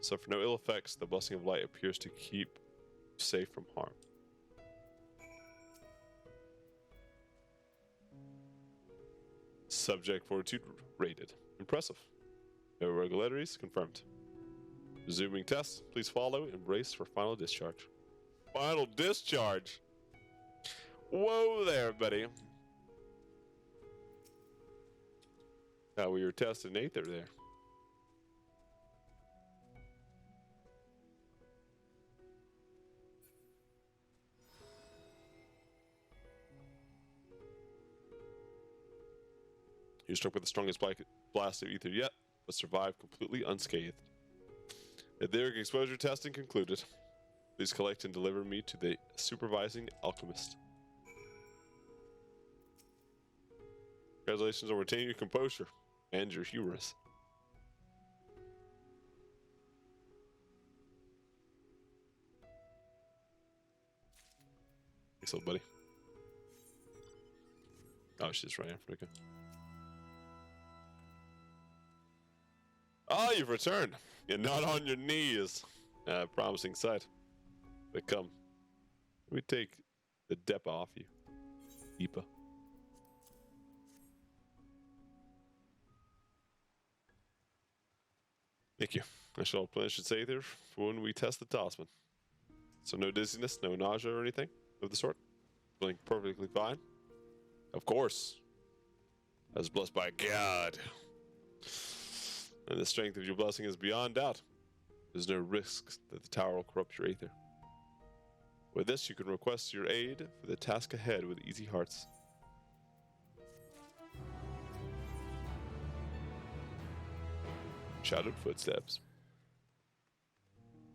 Suffer no ill effects. The blessing of light appears to keep you safe from harm. Subject fortitude rated. Impressive. No irregularities confirmed. Resuming test. Please follow and brace for final discharge. Final discharge? Whoa there, buddy. Now we were testing Aether there. You're struck with the strongest blast of ether yet, but survived completely unscathed. Etheric exposure testing concluded. Please collect and deliver me to the supervising alchemist. Congratulations on retaining your composure and your hubris. Thanks, little buddy. Oh, she's right after again. Oh, you've returned. You're not on your knees. Promising sight. But come, let me take the Depa off you. Deepa. Thank you. I shall replenish its Aether for when we test the talisman. So no dizziness, no nausea or anything of the sort? Feeling perfectly fine? Of course. I was blessed by God. And the strength of your blessing is beyond doubt. There's no risk that the tower will corrupt your Aether. With this, you can request your aid for the task ahead with easy hearts. Shouted footsteps.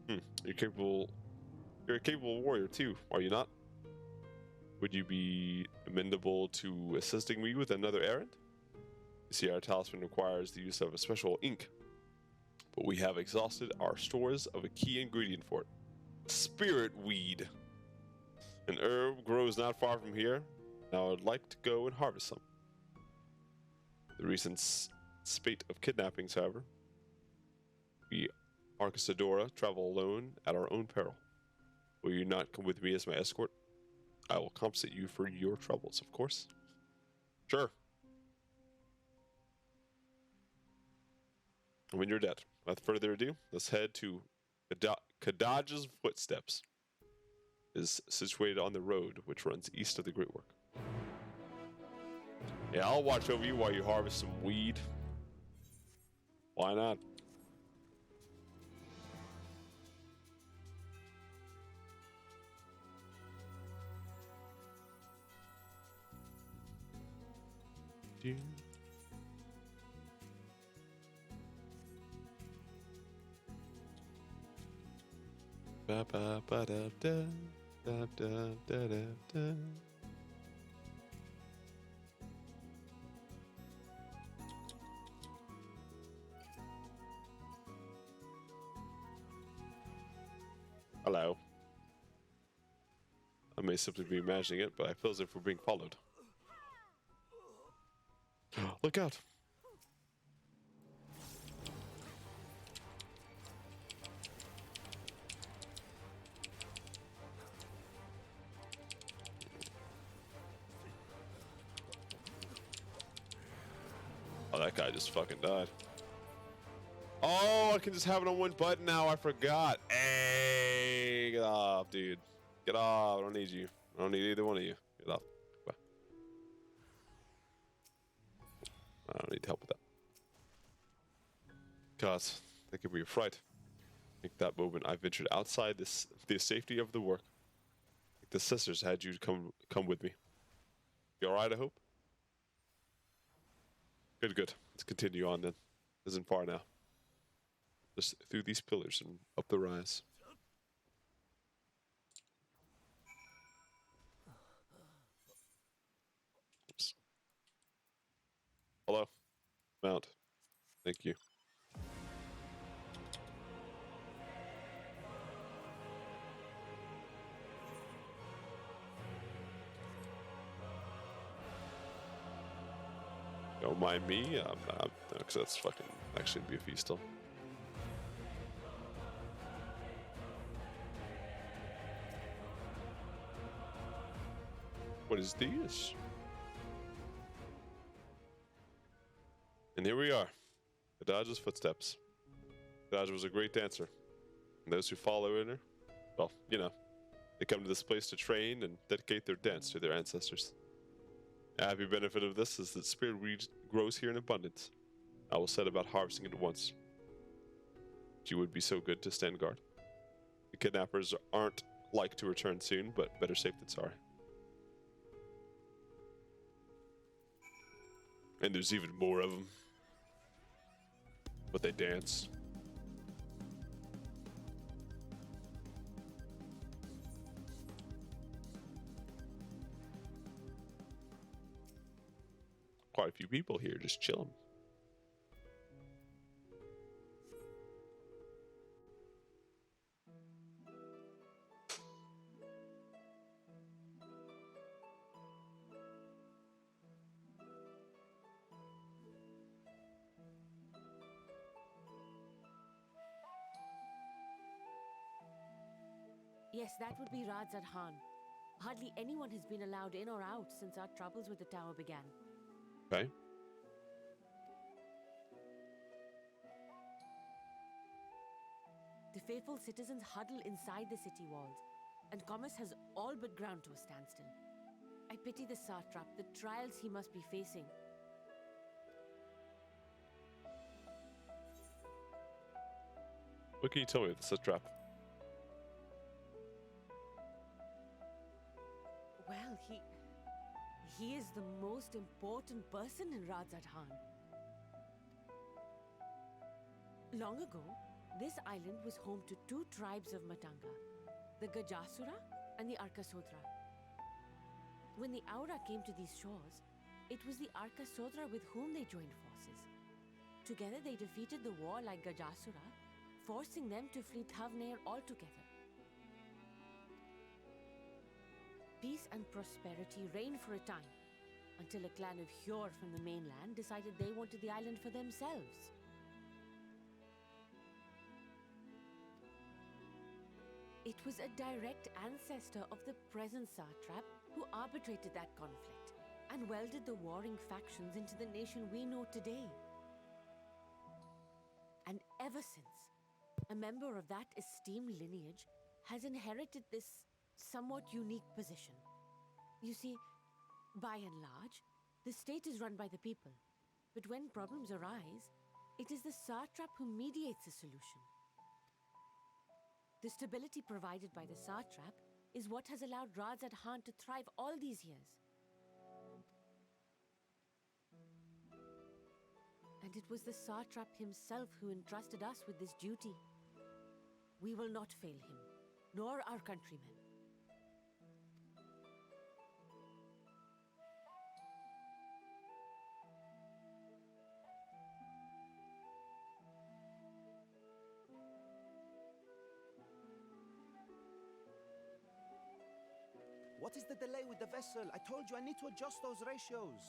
You're a capable warrior too, are you not? Would you be amenable to assisting me with another errand? You see, our talisman requires the use of a special ink, but we have exhausted our stores of a key ingredient for it. Spirit weed. An herb grows not far from here. Now I'd like to go and harvest some. The recent spate of kidnappings, however, we Arcasadora travel alone at our own peril. Will you not come with me as my escort? I will compensate you for your troubles, of course. Sure. When you're dead. Without further ado, let's head to Kadaj's Footsteps. It is situated on the road which runs east of the Great Work. Yeah, I'll watch over you while you harvest some weed. Why not? Dude. Ba ba ba da da da da da da da. Hello. I may simply be imagining it, but I feel as if we're being followed. Look out! Oh, that guy just fucking died. Oh, I can just have it on one button now. I forgot. Hey, get off, dude. Get off. I don't need you. I don't need either one of you. Get off. Bye. I don't need help with that. God, that could be a fright. I think that moment I ventured outside the safety of the work. Like the sisters had you come with me. You alright, I hope? Good, good. Let's continue on then. Isn't far now. Just through these pillars and up the rise. Oops. Hello. Mount. Thank you. Don't mind me. I'm not, because that's fucking actually beefy still. What is this? And here we are, Adag's footsteps. Adage was a great dancer, and those who follow in her, well, you know, they come to this place to train and dedicate their dance to their ancestors. A happy benefit of this is that spirit weed grows here in abundance. I will set about harvesting it at once. But you would be so good to stand guard. The kidnappers aren't like to return soon, but better safe than sorry. And there's even more of them. But they dance. Quite a few people here just chilling. Yes, that would be Radzad Khan. Hardly anyone has been allowed in or out since our troubles with the tower began. Okay. The faithful citizens huddle inside the city walls, and commerce has all but ground to a standstill. I pity the satrap, the trials he must be facing. What can you tell me of the satrap? Well, he is the most important person in Radzad Khan. Long ago, this island was home to two tribes of Matanga, the Gajasura and the Arkasodra. When the Aura came to these shores, it was the Arkasodra with whom they joined forces. Together they defeated the warlike Gajasura, forcing them to flee Thavnair altogether. Peace and prosperity reigned for a time, until a clan of Hjor from the mainland decided they wanted the island for themselves. It was a direct ancestor of the present satrap who arbitrated that conflict and welded the warring factions into the nation we know today. And ever since, a member of that esteemed lineage has inherited this somewhat unique position. You see, by and large, the state is run by the people. But when problems arise, it is the satrap who mediates a solution. The stability provided by the satrap is what has allowed Radzad Khan to thrive all these years. And it was the satrap himself who entrusted us with this duty. We will not fail him, nor our countrymen. What is the delay with the vessel? I told you I need to adjust those ratios.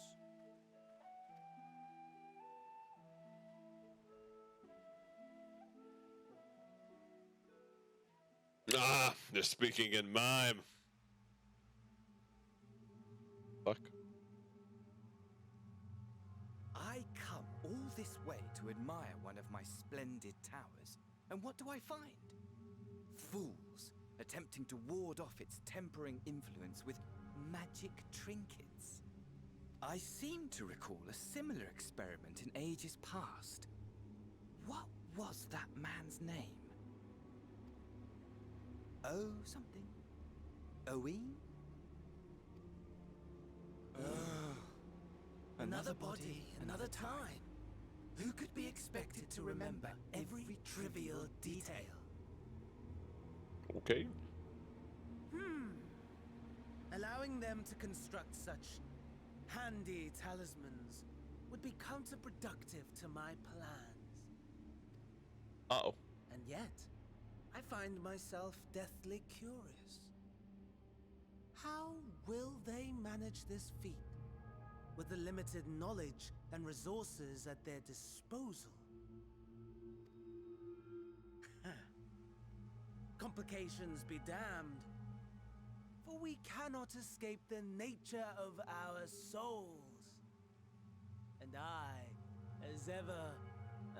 Ah, they're speaking in mime. Fuck. I come all this way to admire one of my splendid towers, and what do I find? Fools attempting to ward off its tempering influence with magic trinkets. I seem to recall a similar experiment in ages past. What was that man's name? Oh, something. Owen? Another body, another time. Who could be expected to remember every trivial detail? Okay. Allowing them to construct such handy talismans would be counterproductive to my plans. Uh-oh. And yet, I find myself deathly curious. How will they manage this feat with the limited knowledge and resources at their disposal? Complications be damned. for we cannot escape the nature of our souls. And I, as ever,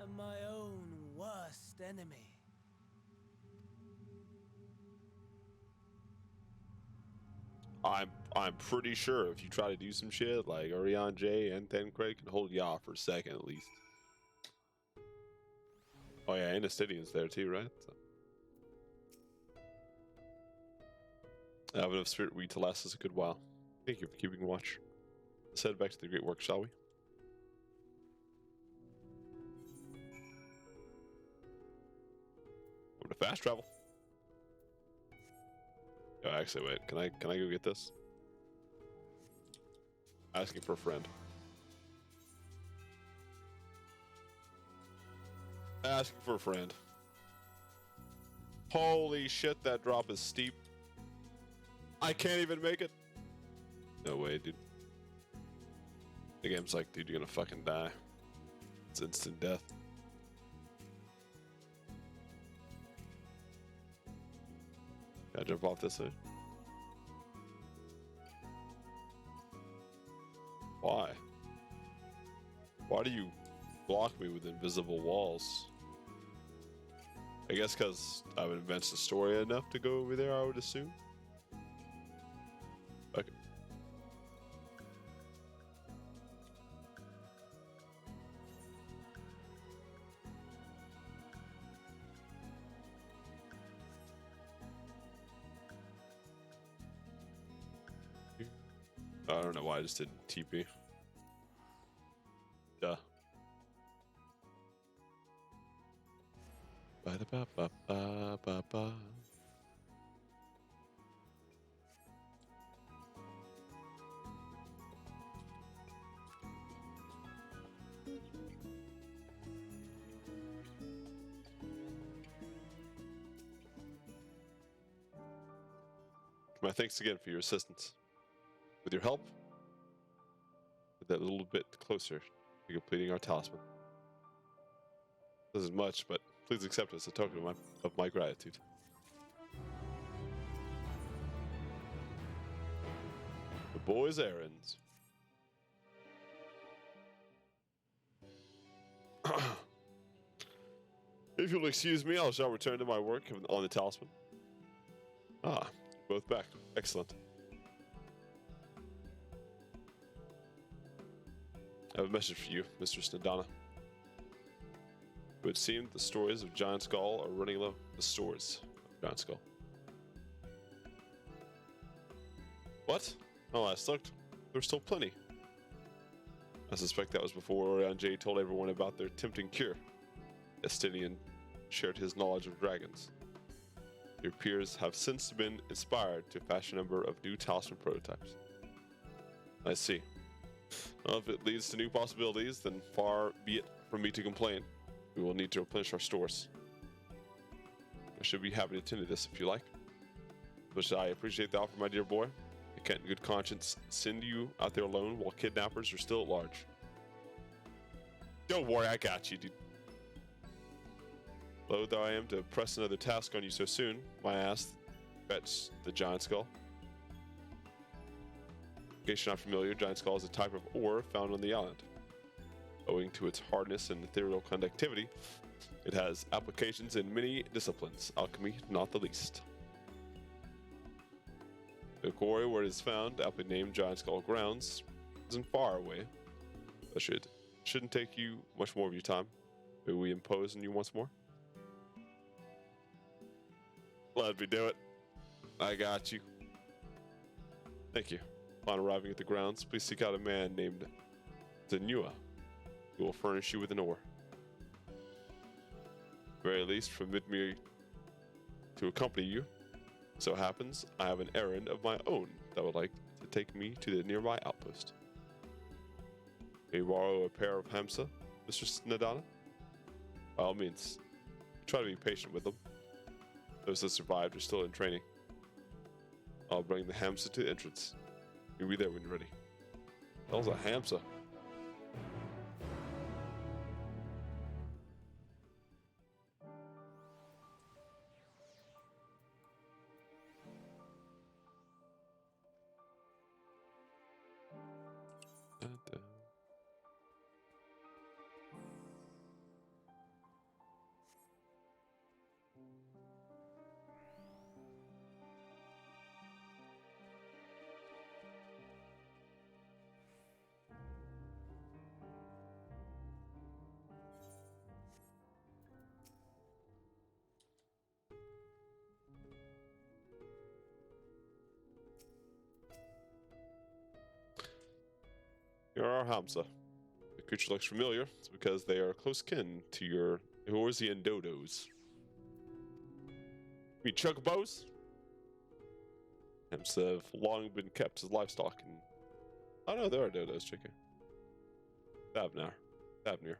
am my own worst enemy. I'm pretty sure if you try to do some shit like Orion J and then Craig can hold you off for a second at least. Oh yeah, and Astidian's there too, right? So. I have enough spirit weed to last us a good while. Thank you for keeping watch. Let's head back to the great work, shall we? I'm gonna fast travel. Oh, actually, wait. Can I go get this? Asking for a friend. Asking for a friend. Holy shit, that drop is steep. I can't even make it. No way, dude. The game's like, dude, you're gonna fucking die. It's instant death. Gotta jump off this side. Why? Why do you block me with invisible walls? I guess because I would advance the story enough to go over there, I would assume. Okay. I don't know why I just didn't TP. Duh. Ba-da-ba-ba-ba-ba-ba. My thanks again for your assistance. With your help, with that little bit closer to completing our talisman. This isn't much, but please accept it as a token of my gratitude. The boy's errands. If you'll excuse me, I shall return to my work on the talisman. Ah, both back. Excellent. I have a message for you, Mistress Nadana. It would seem the stories of Giant Skull are running low. The stores of Giant Skull. What? Oh, last looked, there's still plenty. I suspect that was before Orion J told everyone about their tempting cure. Estinian shared his knowledge of dragons. Your peers have since been inspired to fashion a number of new talisman prototypes. I see. Well, if it leads to new possibilities, then far be it from me to complain. We will need to replenish our stores. I should be happy to attend to this if you like. But I appreciate the offer, my dear boy. I can't in good conscience send you out there alone while kidnappers are still at large. Don't worry, I got you, dude. Loath though I am to press another task on you so soon, my ass fetch the Giant Skull. In case you're not familiar, Giant Skull is a type of ore found on the island. Owing to its hardness and ethereal conductivity, it has applications in many disciplines, alchemy not the least. The quarry where it is found, aptly named Giant Skull Grounds, isn't far away. But shouldn't take you much more of your time. May we impose on you once more? Let me do it. I got you. Thank you. Upon arriving at the grounds, please seek out a man named Zenua, who will furnish you with an ore. At the very least, permit me to accompany you. So happens, I have an errand of my own that would like to take me to the nearby outpost. May you borrow a pair of Hamsa, Mr. Nadana? By all means, try to be patient with them. Those that survived are still in training. I'll bring the Hamsa to the entrance. You'll be there when you're ready. That was a Hamsa. Da-da. Here are Hamza. The creature looks familiar. It's because they are close kin to your Eorzean dodos. You chocobos? Hamza have long been kept as livestock and... Oh no, there are dodos, chicken. Thavnir.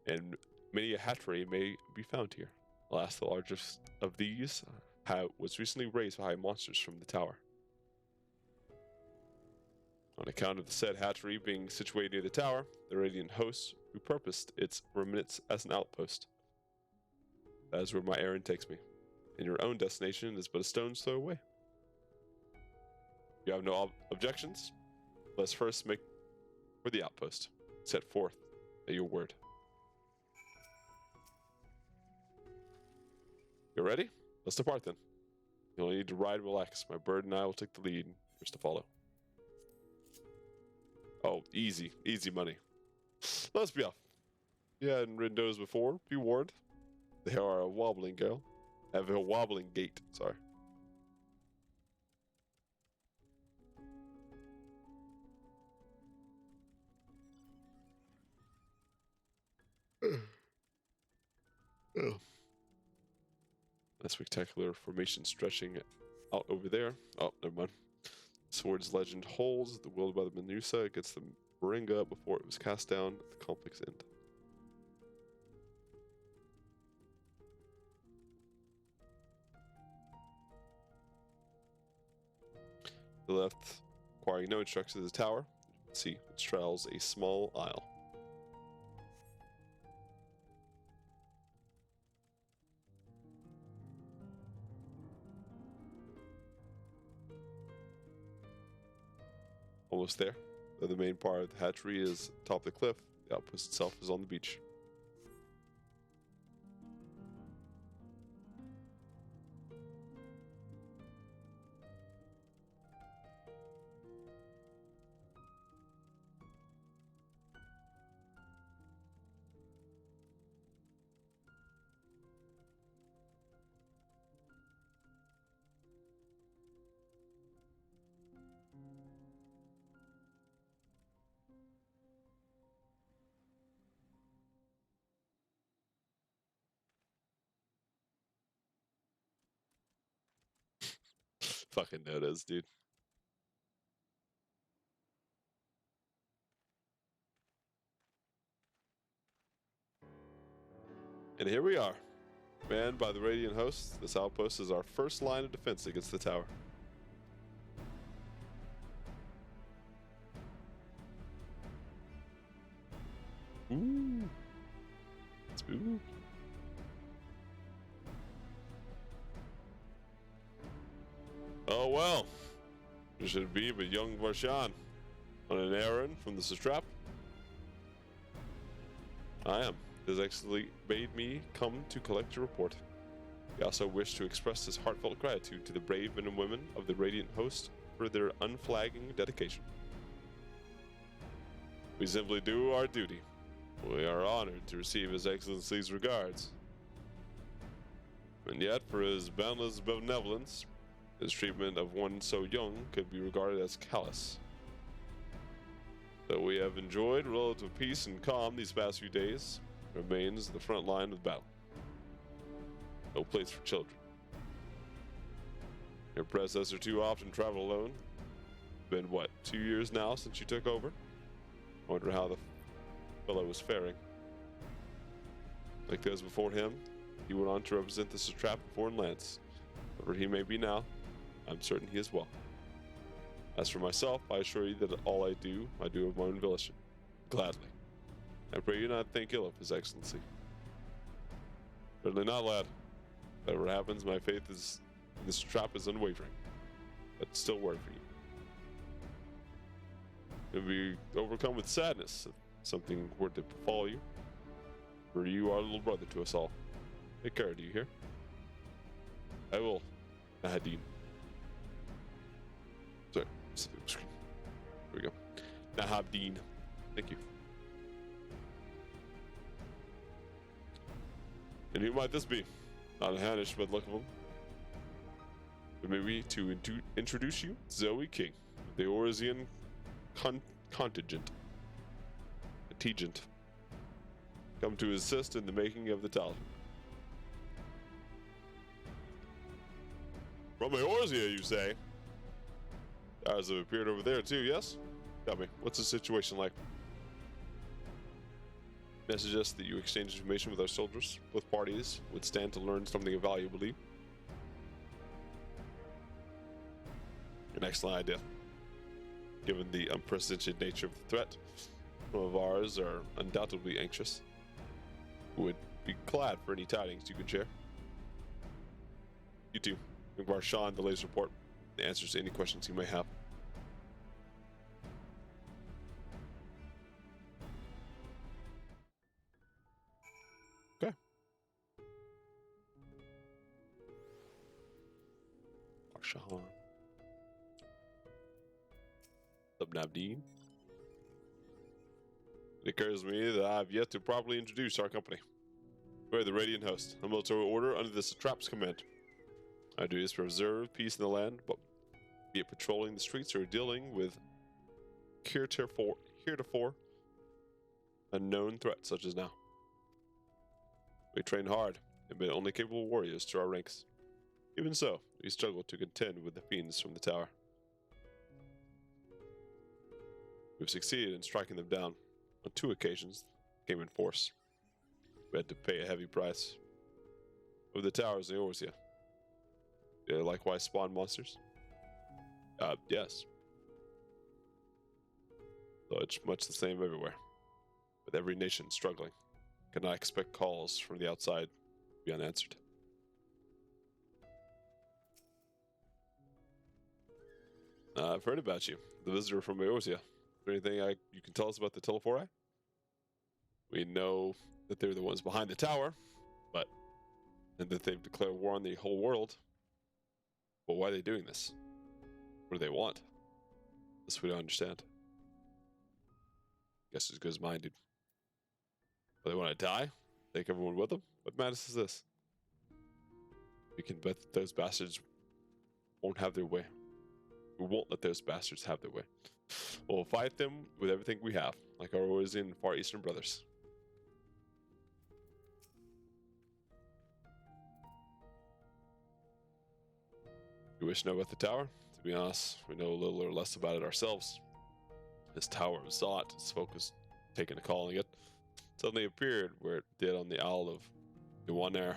And many a hatchery may be found here. Alas, the largest of these was recently raised by monsters from the tower. On account of the said hatchery being situated near the tower, the Radiant host repurposed its remnants as an outpost. That is where my errand takes me, and your own destination is but a stone's throw away. You have no objections? Let's first make for the outpost. Set forth at your word. You ready? Let's depart then. You only need to ride and relax. My bird and I will take the lead. Yours to follow. Oh, easy money. Let's be off. You hadn't ridden those before. Be warned. They are a wobbling gale. Have a wobbling gait. Sorry. Oh. A spectacular formation stretching out over there. Oh, never mind. Sword's legend holds the will by the Menusa against the Moringa before it was cast down at the conflict's end. To the left, requiring no instructions, is the tower. You can see, it straddles a small isle. Almost there. Though the main part of the hatchery is atop the cliff, the outpost itself is on the beach. Fucking notice, dude. And here we are. Manned by the Radiant host, this outpost is our first line of defense against the tower. Ooh. Spooky. Oh well. It should be but young Varshan on an errand from the satrap. I am. His Excellency bade me come to collect your report. He also wished to express his heartfelt gratitude to the brave men and women of the Radiant host for their unflagging dedication. We simply do our duty. We are honored to receive His Excellency's regards. And yet, for his boundless benevolence, his treatment of one so young could be regarded as callous. Though we have enjoyed relative peace and calm these past few days, remains the front line of battle. No place for children. Your predecessor too often traveled alone. Been what, 2 years now since you took over? I wonder how the fellow was faring. Like those before him, he went on to represent the satrap in foreign lands. Wherever he may be now, I'm certain he is well. As for myself, I assure you that all I do of my own volition. Gladly. I pray you not think ill of His Excellency. Certainly not, lad. Whatever happens, my faith in this trap is unwavering. But still word for you. You'll be overcome with sadness if something were to befall you. For you are a little brother to us all. Take care, do you hear? I will, Nahadin. Sorry, here we go. Nahabdeen. Thank you. And who might this be? Not a Hanish, but look of him. But maybe to introduce you, Zoe King, the Orisian contingent. Come to assist in the making of the talisman. From Eorzea, you say? Stars have appeared over there too, yes? Tell me, what's the situation like? Message us that you exchange information with our soldiers. Both parties would stand to learn something of value, believe. An excellent idea. Given the unprecedented nature of the threat, some of ours are undoubtedly anxious. Would be glad for any tidings you can share. You too. Ingvar Sean, the latest report. The answers to any questions you may have. Okay. Shahan. Nabdeen. It occurs to me that I have yet to properly introduce our company. We're the Radiant Host, a military order under the Satrap's command. Our duty is to preserve peace in the land, but be it patrolling the streets or dealing with heretofore unknown threats such as now. We train hard and been only capable warriors to our ranks. Even so, we struggle to contend with the fiends from the tower. We've succeeded in striking them down. On 2 occasions, came in force. We had to pay a heavy price. Of the towers in Eorzea. They likewise spawn monsters? Yes. Though it's much the same everywhere. With every nation struggling, cannot expect calls from the outside to be unanswered. I've heard about you, the visitor from Eorzea. Is there anything you can tell us about the Telephori? We know that they're the ones behind the tower, and that they've declared war on the whole world. But why are they doing this? What do they want? This we don't understand. Guess as good as mine, dude. But they want to die? Take everyone with them? What madness is this? We can bet that those bastards won't have their way. We won't let those bastards have their way. We'll fight them with everything we have, like our Orisian and Far Eastern brothers. You wish to know about the tower? To be honest, we know a little or less about it ourselves. This Tower of Zot, its focus taken to calling it, suddenly appeared where it did on the Isle of Iwaner.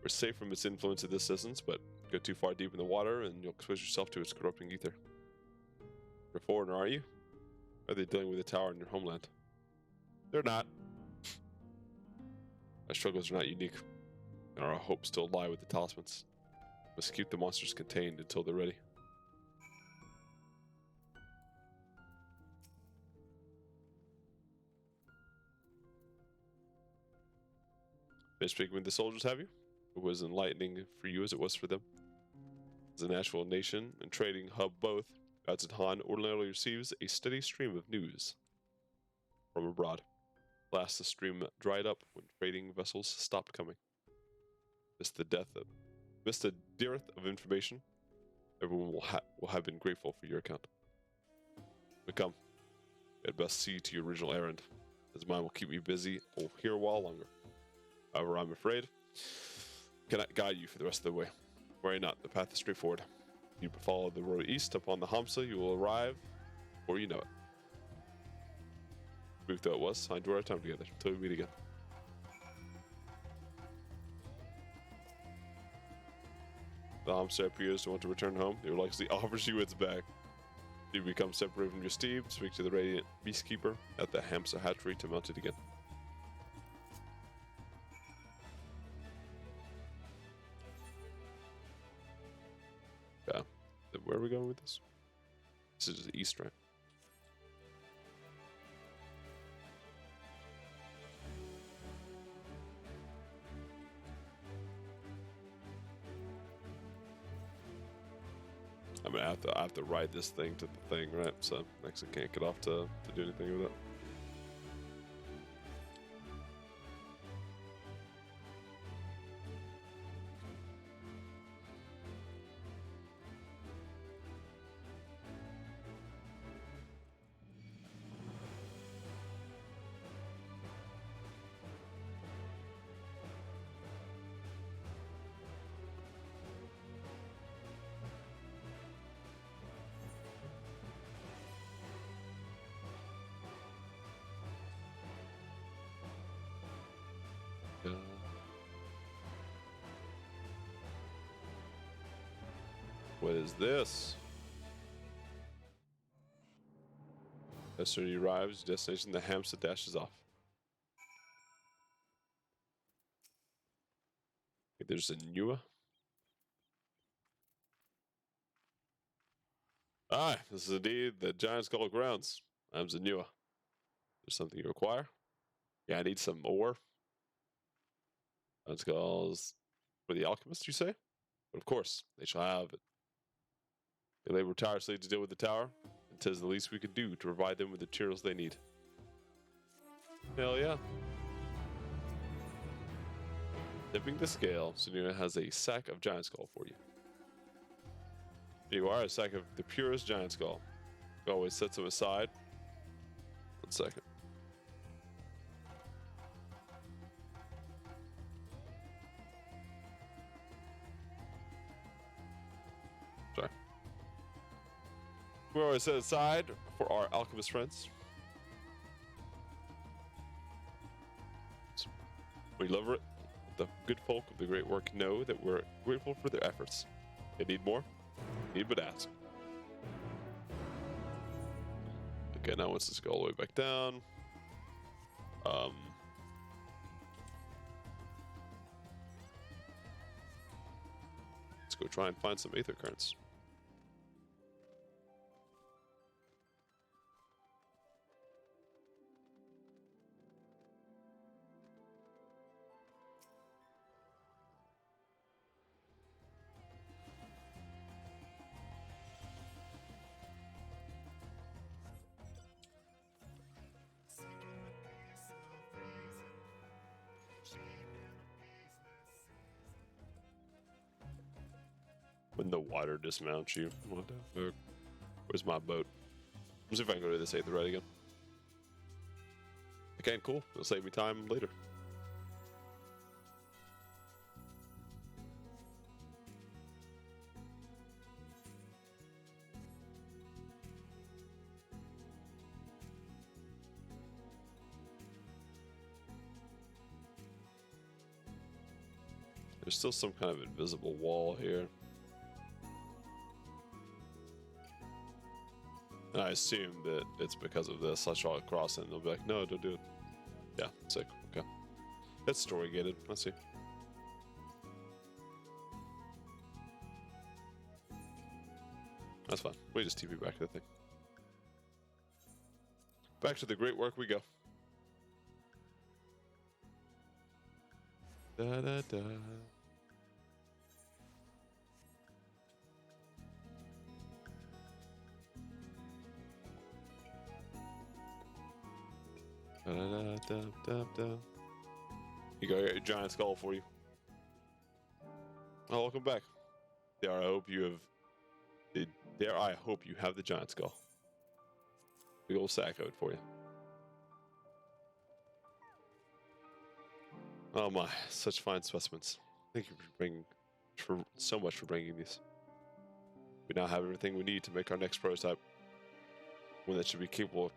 We're safe from its influence at this distance, but go too far deep in the water and you'll expose yourself to its corrupting ether. You're a foreigner, are you? Or are they dealing with the tower in your homeland? They're not. Our struggles are not unique, and our hopes still lie with the talismans. Must keep the monsters contained until they're ready. Been speaking with the soldiers, have you? It was enlightening for you as it was for them. As a natural nation and trading hub both, Gods Han ordinarily receives a steady stream of news from abroad. Last, the stream dried up when trading vessels stopped coming. Amidst the dearth of information, everyone will have been grateful for your account. But come, we had best see to your original errand, as mine will keep me busy here a while longer. However, I'm afraid I cannot guide you for the rest of the way. Worry not, the path is straightforward. You follow the road east upon the Hamsa, you will arrive before you know it. Brief though it was, I enjoy our time together. Until we meet again. The Hamsa appears to want to return home. It likely offers you its back. You become separated from your steed, speak to the Radiant Beastkeeper at the Hamsa hatchery to mount it again. Yeah. Where are we going with this? This is the east, right? I mean, I have to ride this thing to the thing, right? So next I can't get off to do anything with it. What is this? As soon as he arrives, destination, the hamster dashes off. There's a newer. Ah, this is indeed the Giant Skull grounds. I'm Zanua. There's something you require? Yeah, I need some ore. Giant Skulls for the alchemist, you say? But of course, they shall have it. They labor tirelessly to deal with the tower, and 'tis the least we could do to provide them with the materials they need. Hell yeah. Tipping the scale, Zanua has a sack of Giant Skull for you. Here you are, a sack of the purest Giant Skull. Always sets them aside. 1 second. Sorry. We always set aside for our alchemist friends. We love it. The good folk of the great work know that we're grateful for their efforts. They need more? Need but ask. Okay, now let's just go all the way back down. Let's go try and find some aether currents. When the water dismounts you. What the fuck? Where's my boat? Let's see if I can go to this aether right again. Okay, cool. It'll save me time later. There's still some kind of invisible wall here. And I assume that it's because of this. I draw it across and they'll be like, no, don't do it. Yeah, sick. Okay. It's story gated. I see. That's fine. We just TP back to the thing. Back to the great work we go. Da da da. Da, da, da, da, da. You got your giant skull for you. Oh, welcome back. There, I hope you have. There, I hope you have the giant skull. Big old sack of it for you. Oh my, such fine specimens. Thank you for so much for bringing these. We now have everything we need to make our next prototype. One that should be capable of